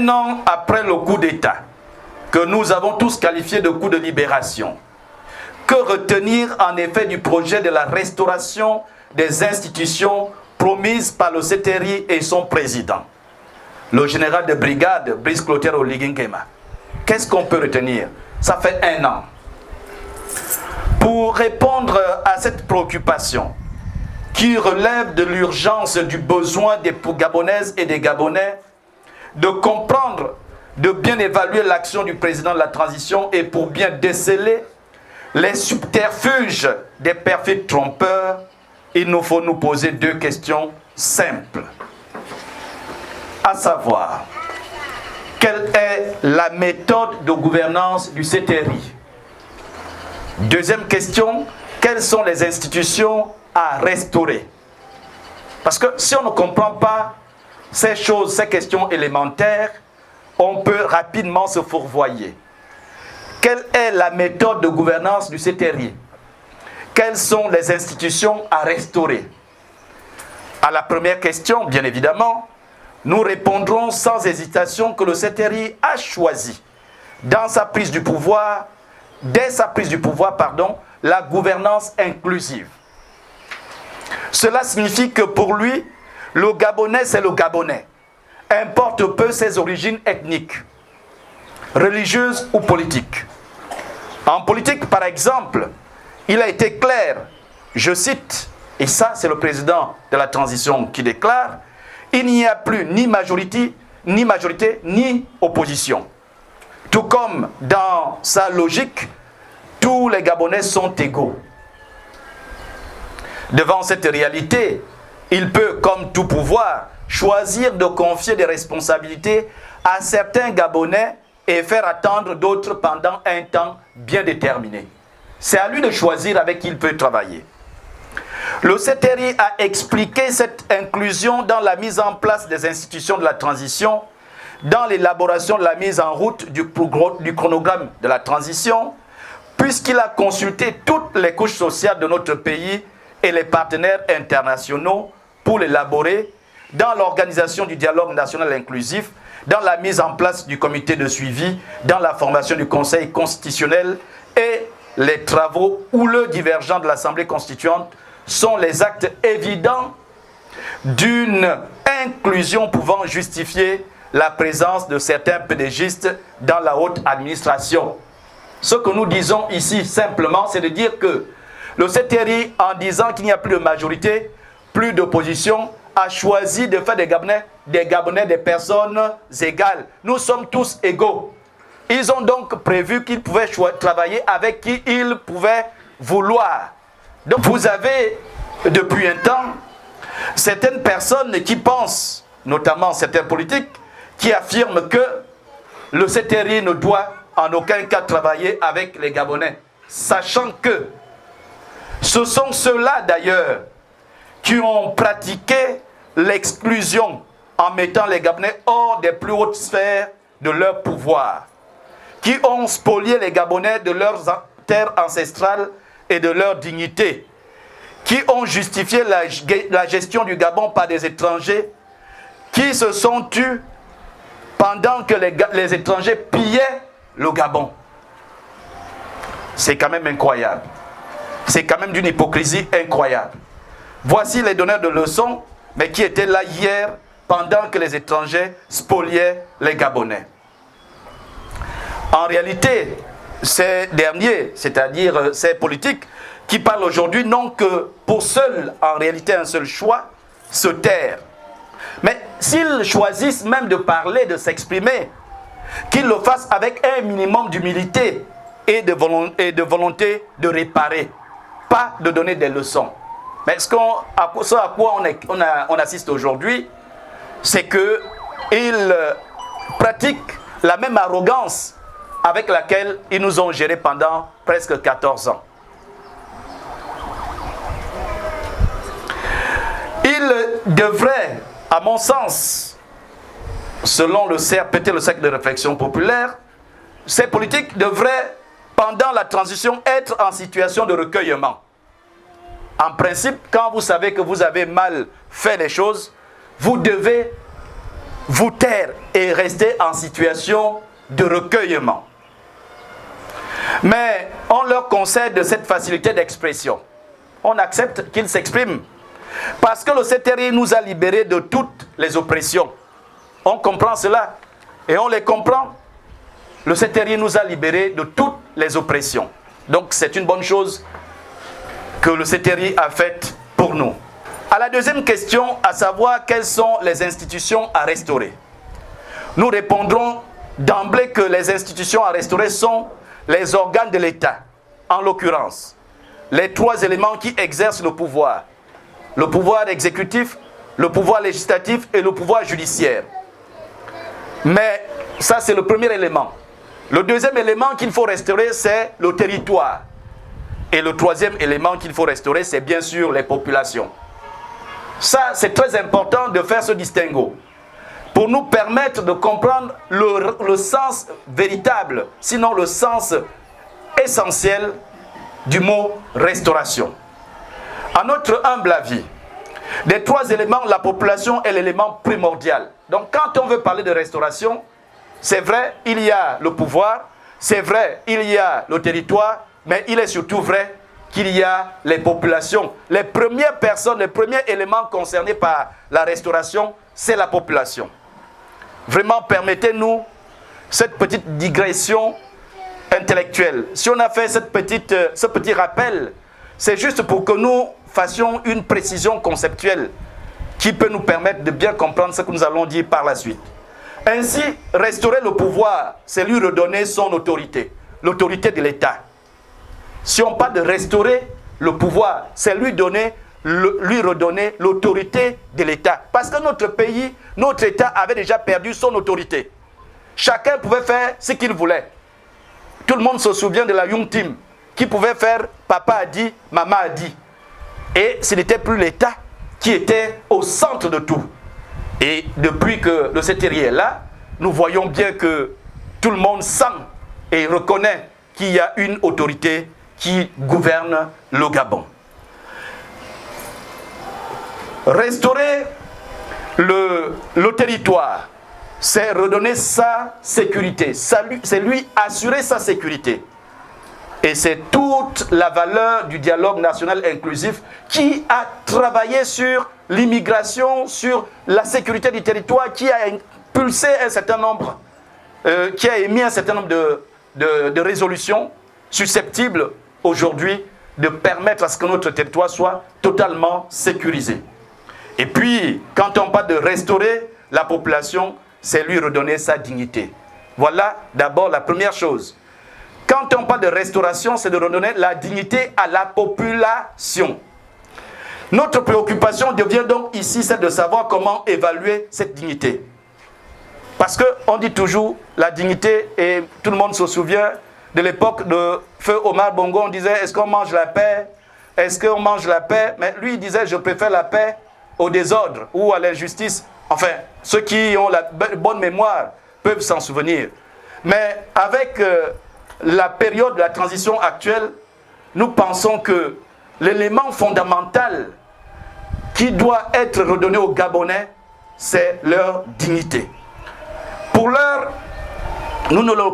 Un an après le coup d'État, que nous avons tous qualifié de coup de libération, que retenir en effet du projet de la restauration des institutions promises par le CTRI et son président, le général de brigade Brice Clotaire Oligui Nguema? Qu'est-ce qu'on peut retenir? Ça fait un an. Pour répondre à cette préoccupation qui relève de l'urgence du besoin des Gabonaises et des Gabonais de comprendre, de bien évaluer l'action du président de la transition et pour bien déceler les subterfuges des perfides trompeurs, il nous faut nous poser deux questions simples. À savoir, quelle est la méthode de gouvernance du CTRI? Deuxième question, quelles sont les institutions à restaurer? Parce que si on ne comprend pas ces choses, ces questions élémentaires, on peut rapidement se fourvoyer. Quelle est la méthode de gouvernance du CTRI? Quelles sont les institutions à restaurer? À la première question, bien évidemment, nous répondrons sans hésitation que le CTRI a choisi, dès sa prise du pouvoir, la gouvernance inclusive. Cela signifie que pour lui, le Gabonais, c'est le Gabonais. Importe peu ses origines ethniques, religieuses ou politiques. En politique, par exemple, il a été clair, je cite, et ça c'est le président de la transition qui déclare, il n'y a plus ni majorité, ni opposition. Tout comme dans sa logique, tous les Gabonais sont égaux. Devant cette réalité, il peut, comme tout pouvoir, choisir de confier des responsabilités à certains Gabonais et faire attendre d'autres pendant un temps bien déterminé. C'est à lui de choisir avec qui il peut travailler. Le CTRI a expliqué cette inclusion dans la mise en place des institutions de la transition, dans l'élaboration de la mise en route du chronogramme de la transition, puisqu'il a consulté toutes les couches sociales de notre pays et les partenaires internationaux pour l'élaborer, dans l'organisation du dialogue national inclusif, dans la mise en place du comité de suivi, dans la formation du Conseil constitutionnel et les travaux houleux divergents de l'Assemblée constituante sont les actes évidents d'une inclusion pouvant justifier la présence de certains pédégistes dans la haute administration. Ce que nous disons ici simplement, c'est de dire que le CTRI, en disant qu'il n'y a plus de majorité, plus d'opposition, a choisi de faire des Gabonais des personnes égales. Nous sommes tous égaux. Ils ont donc prévu qu'ils pouvaient travailler avec qui ils pouvaient vouloir. Donc vous avez, depuis un temps, certaines personnes qui pensent, notamment certains politiques, qui affirment que le CTRI ne doit en aucun cas travailler avec les Gabonais, sachant que ce sont ceux-là d'ailleurs qui ont pratiqué l'exclusion en mettant les Gabonais hors des plus hautes sphères de leur pouvoir, qui ont spolié les Gabonais de leurs terres ancestrales et de leur dignité, qui ont justifié la gestion du Gabon par des étrangers, qui se sont tus pendant que les étrangers pillaient le Gabon. C'est quand même incroyable. C'est quand même d'une hypocrisie incroyable. Voici les donneurs de leçons, mais qui étaient là hier pendant que les étrangers spoliaient les Gabonais. En réalité, ces derniers, c'est-à-dire ces politiques, qui parlent aujourd'hui, n'ont que pour seul, en réalité, un seul choix, se taire. Mais s'ils choisissent même de parler, de s'exprimer, qu'ils le fassent avec un minimum d'humilité et de volonté de réparer, pas de donner des leçons. Mais ce à quoi on assiste aujourd'hui, c'est qu'ils pratiquent la même arrogance avec laquelle ils nous ont gérés pendant presque 14 ans. Ils devraient, à mon sens, selon le CRPT, le Cercle de réflexion populaire, ces politiques devraient, pendant la transition, être en situation de recueillement. En principe, quand vous savez que vous avez mal fait les choses, vous devez vous taire et rester en situation de recueillement. Mais on leur concède cette facilité d'expression. On accepte qu'ils s'expriment. Parce que le CTRI nous a libérés de toutes les oppressions. On comprend cela. Et on les comprend. Le CTRI nous a libérés de toutes les oppressions. Donc c'est une bonne chose que le CTRI a faite pour nous. À la deuxième question, à savoir quelles sont les institutions à restaurer. Nous répondrons d'emblée que les institutions à restaurer sont les organes de l'État, en l'occurrence, les trois éléments qui exercent le pouvoir exécutif, le pouvoir législatif et le pouvoir judiciaire. Mais ça, c'est le premier élément. Le deuxième élément qu'il faut restaurer, c'est le territoire. Et le troisième élément qu'il faut restaurer, c'est bien sûr les populations. Ça, c'est très important de faire ce distinguo pour nous permettre de comprendre le sens véritable, sinon le sens essentiel du mot restauration. À notre humble avis, des trois éléments, la population est l'élément primordial. Donc quand on veut parler de restauration, c'est vrai, il y a le pouvoir, c'est vrai, il y a le territoire, mais il est surtout vrai qu'il y a les populations. Les premières personnes, les premiers éléments concernés par la restauration, c'est la population. Vraiment, permettez-nous cette petite digression intellectuelle. Si on a fait ce petit rappel, c'est juste pour que nous fassions une précision conceptuelle qui peut nous permettre de bien comprendre ce que nous allons dire par la suite. Ainsi, restaurer le pouvoir, c'est lui redonner son autorité, l'autorité de l'État. Si on parle de restaurer le pouvoir, c'est lui redonner l'autorité de l'État. Parce que notre pays, notre État avait déjà perdu son autorité. Chacun pouvait faire ce qu'il voulait. Tout le monde se souvient de la Young Team, qui pouvait faire papa a dit, maman a dit. Et ce n'était plus l'État qui était au centre de tout. Et depuis que le CTRI est là, nous voyons bien que tout le monde sent et reconnaît qu'il y a une autorité qui gouverne le Gabon. Restaurer le territoire, c'est redonner sa sécurité, c'est lui assurer sa sécurité. Et c'est toute la valeur du dialogue national inclusif qui a travaillé sur l'immigration, sur la sécurité du territoire, qui a impulsé un certain nombre, qui a émis un certain nombre de résolutions susceptibles aujourd'hui de permettre à ce que notre territoire soit totalement sécurisé. Et puis, quand on parle de restaurer la population, c'est lui redonner sa dignité. Voilà d'abord la première chose. Quand on parle de restauration, c'est de redonner la dignité à la population. Notre préoccupation devient donc ici celle de savoir comment évaluer cette dignité. Parce qu'on dit toujours la dignité, et tout le monde se souvient de l'époque de Feu Omar Bongo, on disait est-ce qu'on mange la paix? Est-ce qu'on mange la paix? Mais lui il disait je préfère la paix au désordre ou à l'injustice. Enfin, ceux qui ont la bonne mémoire peuvent s'en souvenir. Mais avec la période de la transition actuelle, nous pensons que l'élément fondamental qui doit être redonné aux Gabonais, c'est leur dignité. Pour l'heure, nous ne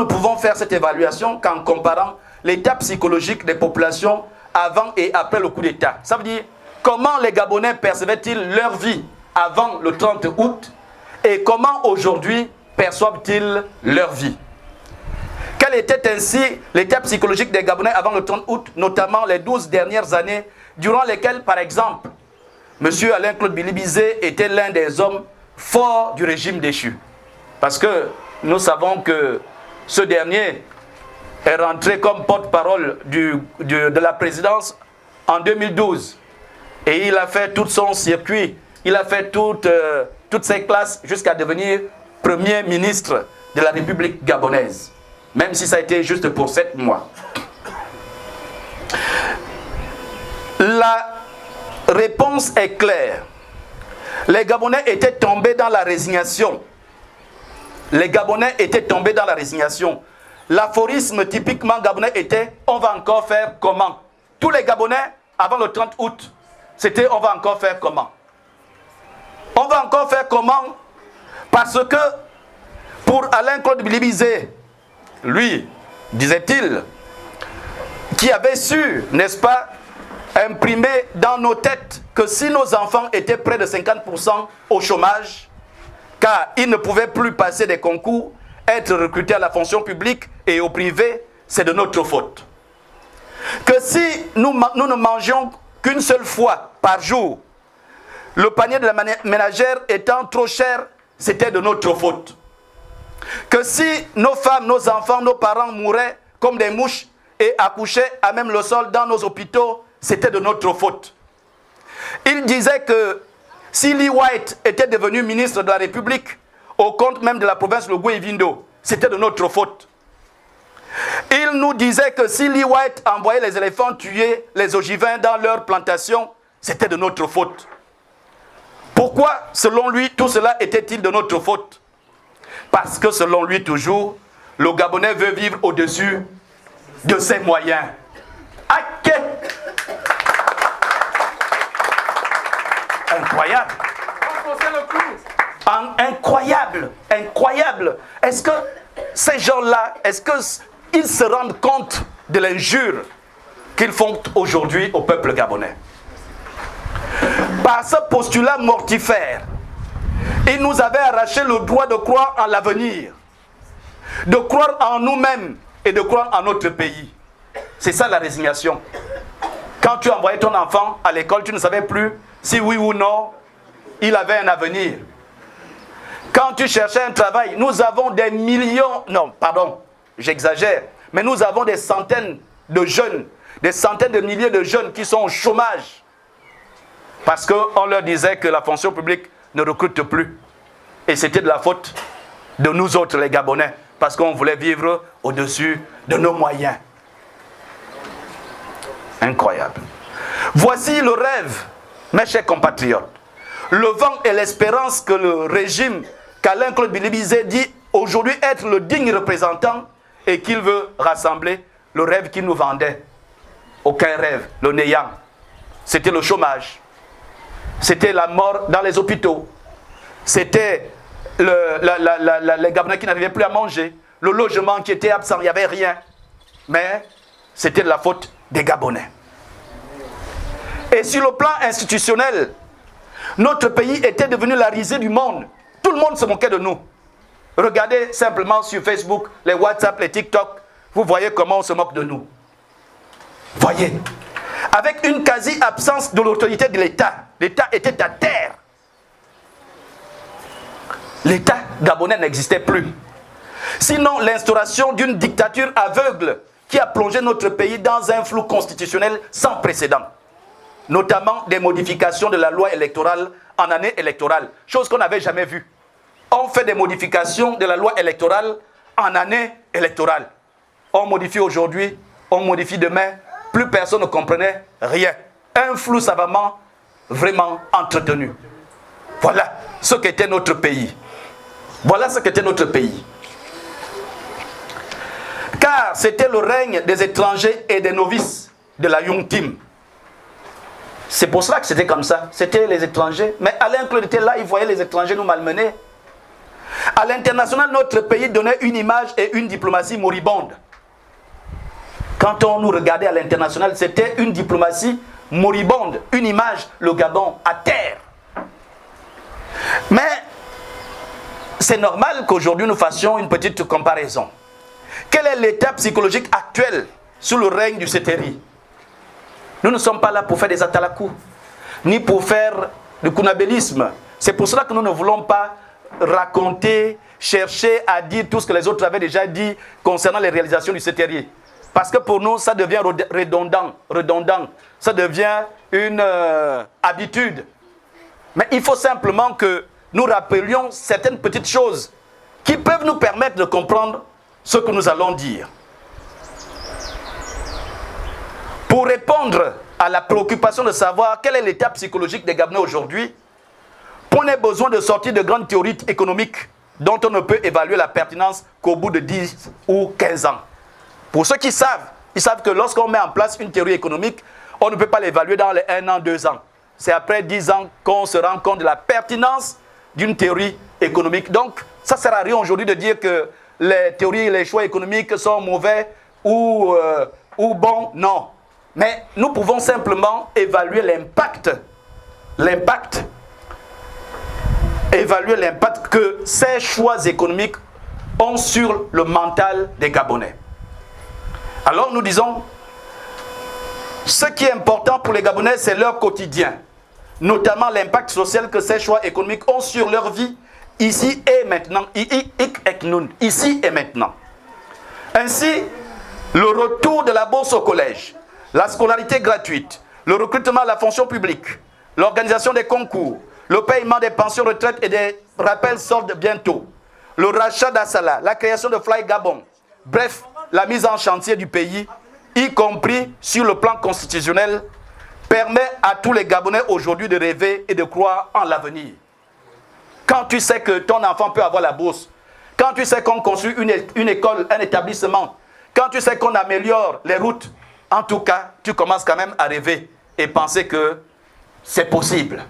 pouvons faire cette évaluation qu'en comparant l'état psychologique des populations avant et après le coup d'État. Ça veut dire comment les Gabonais percevaient-ils leur vie avant le 30 août et comment aujourd'hui perçoivent-ils leur vie. Quel était ainsi l'état psychologique des Gabonais avant le 30 août, notamment les 12 dernières années, durant lesquelles, par exemple, M. Alain-Claude Bilibizé était l'un des hommes forts du régime déchu. Parce que nous savons que ce dernier est rentré comme porte-parole de la présidence en 2012. Et il a fait tout son circuit, il a fait toutes ses classes jusqu'à devenir Premier ministre de la République gabonaise. Même si ça a été juste pour 7 mois. La réponse est claire. Les Gabonais étaient tombés dans la résignation. Les Gabonais étaient tombés dans la résignation. L'aphorisme typiquement gabonais était « on va encore faire comment ?» Tous les Gabonais, avant le 30 août, c'était « on va encore faire comment ?» On va encore faire comment? Parce que pour Alain-Claude Bilibizé, lui, disait-il, qui avait su, n'est-ce pas, imprimer dans nos têtes que si nos enfants étaient près de 50% au chômage, car ils ne pouvaient plus passer des concours, être recrutés à la fonction publique et au privé, c'est de notre faute. Que si nous ne mangions qu'une seule fois par jour, le panier de la ménagère étant trop cher, c'était de notre faute. Que si nos femmes, nos enfants, nos parents mouraient comme des mouches et accouchaient à même le sol dans nos hôpitaux, c'était de notre faute. Il disait que si Lee White était devenu ministre de la République, au compte même de la province de Gouévindo, c'était de notre faute. Il nous disait que si Lee White envoyait les éléphants tuer les ogivins dans leurs plantations, c'était de notre faute. Pourquoi, selon lui, tout cela était-il de notre faute? Parce que, selon lui toujours, le Gabonais veut vivre au-dessus de ses moyens. Ok. Incroyable. Incroyable. Incroyable. Est-ce que ces gens-là, est-ce qu'ils se rendent compte de l'injure qu'ils font aujourd'hui au peuple gabonais? Par ce postulat mortifère, ils nous avaient arraché le droit de croire en l'avenir, de croire en nous-mêmes et de croire en notre pays. C'est ça la résignation. Quand tu envoyais ton enfant à l'école, tu ne savais plus si oui ou non il avait un avenir. Quand tu cherchais un travail, nous avons des millions, non, pardon, j'exagère, mais nous avons des centaines de jeunes, des centaines de milliers de jeunes qui sont au chômage. Parce qu'on leur disait que la fonction publique ne recrute plus. Et c'était de la faute de nous autres, les Gabonais, parce qu'on voulait vivre au-dessus de nos moyens. Incroyable. Voici le rêve, mes chers compatriotes. Le vent et l'espérance que le régime qu'Alain-Claude Bilibizé dit aujourd'hui être le digne représentant et qu'il veut rassembler, le rêve qu'il nous vendait. Aucun rêve, le néant. C'était le chômage. C'était la mort dans les hôpitaux. C'était les Gabonais qui n'arrivaient plus à manger. Le logement qui était absent, il n'y avait rien. Mais c'était de la faute des Gabonais. Et sur le plan institutionnel, notre pays était devenu la risée du monde. Tout le monde se moquait de nous. Regardez simplement sur Facebook, les WhatsApp, les TikTok. Vous voyez comment on se moque de nous. Voyez. Avec une quasi-absence de l'autorité de l'État. L'État était à terre. L'État gabonais n'existait plus. Sinon, l'instauration d'une dictature aveugle qui a plongé notre pays dans un flou constitutionnel sans précédent. Notamment des modifications de la loi électorale en année électorale. Chose qu'on n'avait jamais vue. On fait des modifications de la loi électorale en année électorale. On modifie aujourd'hui, on modifie demain. Plus personne ne comprenait rien. Un flou savamment vraiment entretenu. Voilà ce qu'était notre pays. Voilà ce qu'était notre pays. Car c'était le règne des étrangers et des novices de la Young-Tim. C'est pour cela que c'était comme ça. C'était les étrangers. Mais Alain-Claude était là, il voyait les étrangers nous malmener. À l'international, notre pays donnait une image et une diplomatie moribonde. Quand on nous regardait à l'international, c'était une diplomatie moribonde, une image, le Gabon à terre. Mais c'est normal qu'aujourd'hui nous fassions une petite comparaison. Quel est l'état psychologique actuel sous le règne du Sétéri? Nous ne sommes pas là pour faire des atalakou, ni pour faire du kunabélisme. C'est pour cela que nous ne voulons pas raconter, chercher à dire tout ce que les autres avaient déjà dit concernant les réalisations du Sétéri. Parce que pour nous, ça devient redondant. Ça devient une habitude. Mais il faut simplement que nous rappelions certaines petites choses qui peuvent nous permettre de comprendre ce que nous allons dire. Pour répondre à la préoccupation de savoir quel est l'état psychologique des Gabonais aujourd'hui, on a besoin de sortir de grandes théories économiques dont on ne peut évaluer la pertinence qu'au bout de 10 ou 15 ans. Pour ceux qui savent, ils savent que lorsqu'on met en place une théorie économique, on ne peut pas l'évaluer dans les 1 an, 2 ans. C'est après 10 ans qu'on se rend compte de la pertinence d'une théorie économique. Donc, ça ne sert à rien aujourd'hui de dire que les théories et les choix économiques sont mauvais ou bons. Non. Mais nous pouvons simplement évaluer évaluer l'impact que ces choix économiques ont sur le mental des Gabonais. Alors nous disons, ce qui est important pour les Gabonais, c'est leur quotidien, notamment l'impact social que ces choix économiques ont sur leur vie, ici et maintenant, ici et maintenant. Ainsi, le retour de la bourse au collège, la scolarité gratuite, le recrutement à la fonction publique, l'organisation des concours, le paiement des pensions retraite et des rappels sortent bientôt, le rachat d'Assala, la création de Fly Gabon, bref, la mise en chantier du pays, y compris sur le plan constitutionnel, permet à tous les Gabonais aujourd'hui de rêver et de croire en l'avenir. Quand tu sais que ton enfant peut avoir la bourse, quand tu sais qu'on construit une école, un établissement, quand tu sais qu'on améliore les routes, en tout cas, tu commences quand même à rêver et penser que c'est possible.